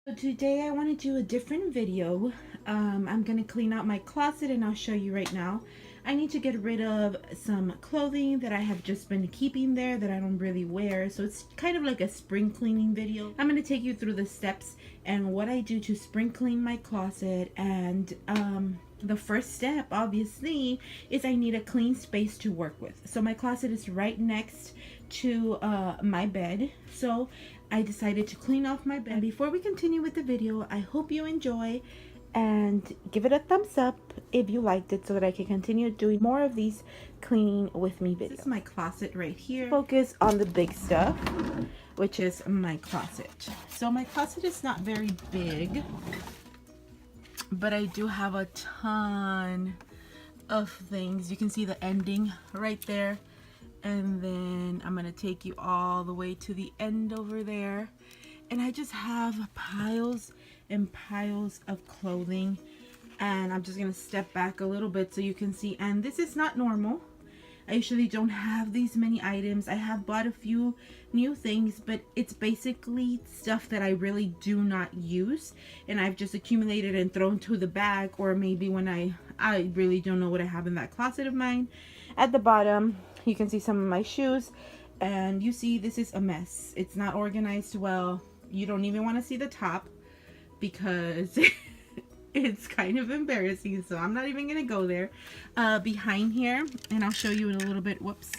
So today I want to do a different video. I'm going to clean out my closet and I'll show you right now. I need to get rid of some clothing that I have just been keeping there that I don't really wear. So it's kind of like a spring cleaning video. I'm going to take you through the steps and what I do to spring clean my closet. And the first step obviously is I need a clean space to work with. So my closet is right next to my bed. So I decided to clean off my bed. And before we continue with the video, I hope you enjoy and give it a thumbs up if you liked it so that I can continue doing more of these cleaning with me videos. This is my closet right here. Focus on the big stuff, which is my closet. So my closet is not very big, but I do have a ton of things. You can see the ending right there. And then I'm gonna take you all the way to the end over there, and I just have piles and piles of clothing. And I'm just gonna step back a little bit so you can see. And this is not normal. I usually don't have these many items. I have bought a few new things, but it's basically stuff that I really do not use, and I've just accumulated and thrown to the back, or maybe when I really don't know what I have in that closet of mine. At the bottom you can see some of my shoes, and you see this is a mess. It's not organized well. You don't even want to see the top because it's kind of embarrassing, so I'm not even gonna go there. Behind here, and I'll show you in a little bit, whoops,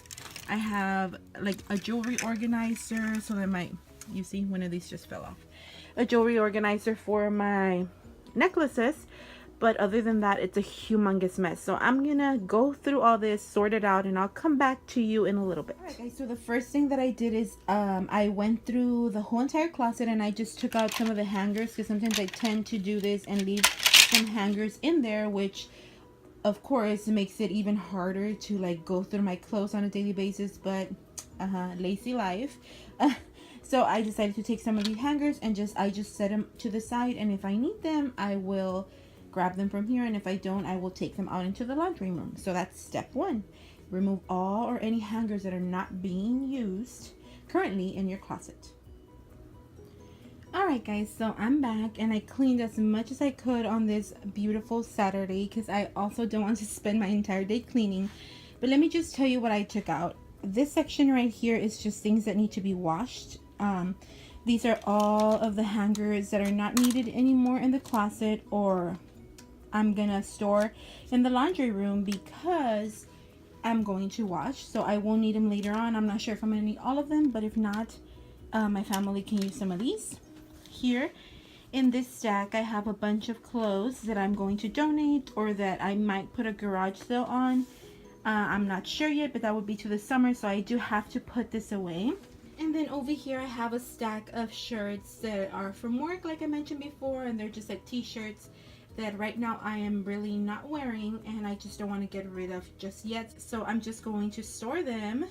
I have like a jewelry organizer, so that you see one of these just fell off. A jewelry organizer for my necklaces. But other than that, it's a humongous mess. So I'm gonna go through all this, sort it out, and I'll come back to you in a little bit. Alright guys, so the first thing that I did is I went through the whole entire closet and I just took out some of the hangers, because sometimes I tend to do this and leave some hangers in there, which of course makes it even harder to like go through my clothes on a daily basis, but lazy life. So I decided to take some of these hangers and I just set them to the side, and if I need them I will grab them from here, and if I don't, I will take them out into the laundry room. So that's step one. Remove all or any hangers that are not being used currently in your closet. Alright guys, so I'm back and I cleaned as much as I could on this beautiful Saturday, because I also don't want to spend my entire day cleaning. But let me just tell you what I took out. This section right here is just things that need to be washed. These are all of the hangers that are not needed anymore in the closet, or I'm gonna store in the laundry room because I'm going to wash, so I will need them later on. I'm not sure if I'm gonna need all of them, but if not, my family can use some of these. Here in this stack I have a bunch of clothes that I'm going to donate, or that I might put a garage sale on. I'm not sure yet, but that would be to the summer, so I do have to put this away. And then over here I have a stack of shirts that are from work, like I mentioned before, and they're just like t-shirts that right now I am really not wearing, and I just don't want to get rid of just yet. So I'm just going to store them,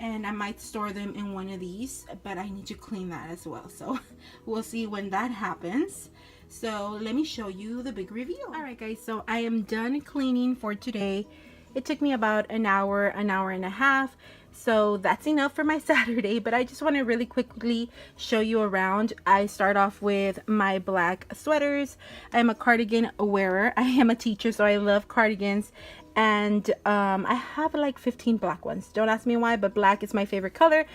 and I might store them in one of these, but I need to clean that as well, so we'll see when that happens. So let me show you the big reveal. Alright guys, so I am done cleaning for today. It took me about an hour and a half. So that's enough for my Saturday, but I just want to really quickly show you around. I start off with my black sweaters. I am a cardigan wearer. I am a teacher, so I love cardigans. And I have like 15 black ones. Don't ask me why, but black is my favorite color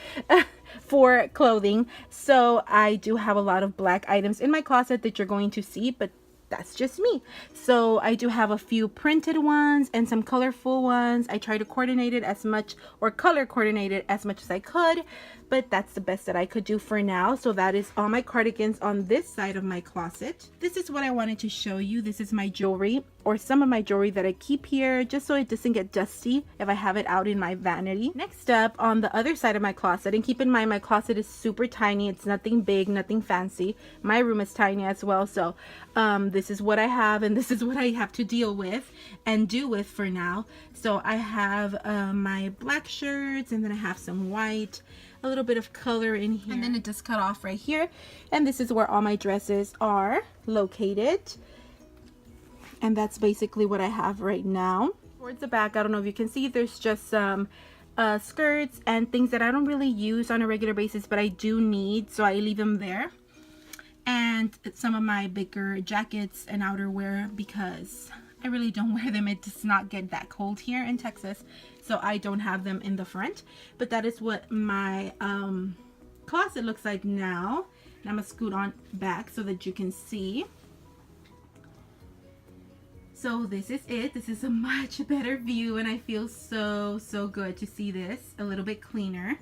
for clothing. So I do have a lot of black items in my closet that you're going to see, but that's just me. So I do have a few printed ones and some colorful ones. I try to coordinate it as much, or color coordinate it as much as I could, but that's the best that I could do for now. So that is all my cardigans on this side of my closet. This is what I wanted to show you. This is my jewelry, or some of my jewelry that I keep here just so it doesn't get dusty if I have it out in my vanity. Next up, on the other side of my closet, and keep in mind my closet is super tiny. It's nothing big, nothing fancy. My room is tiny as well, so this is what I have, and this is what I have to deal with and do with for now. So I have my black shirts, and then I have some white, a little bit of color in here, and then it just cut off right here, and this is where all my dresses are located. And that's basically what I have right now. Towards the back, I don't know if you can see, there's just some skirts and things that I don't really use on a regular basis, but I do need, so I leave them there. And and some of my bigger jackets and outerwear because I really don't wear them. It does not get that cold here in Texas, so I don't have them in the front. But that is what my closet looks like now. And I'm gonna scoot on back so that you can see. So this is it. This is a much better view, and I feel so good to see this a little bit cleaner.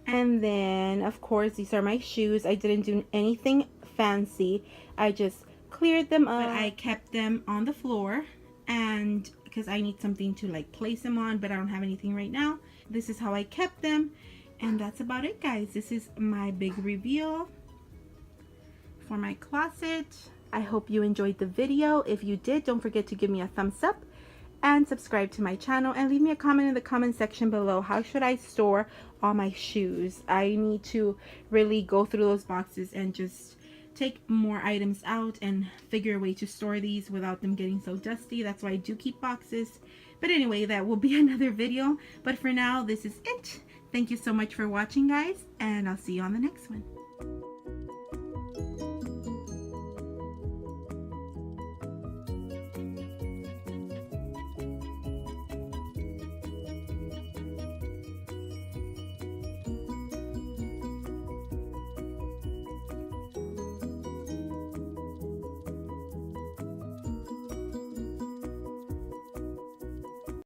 And then of course these are my shoes. I didn't do anything fancy. I just cleared them up, but I kept them on the floor, and because I need something to like place them on, but I don't have anything right now. This is how I kept them, and that's about it, guys. This is my big reveal for my closet. I hope you enjoyed the video. If you did, don't forget to give me a thumbs up and subscribe to my channel, and leave me a comment in the comment section below. How should I store all my shoes? I need to really go through those boxes and just take more items out and figure a way to store these without them getting so dusty. That's why I do keep boxes. But anyway, that will be another video. But for now, this is it. Thank you so much for watching, guys, and I'll see you on the next one.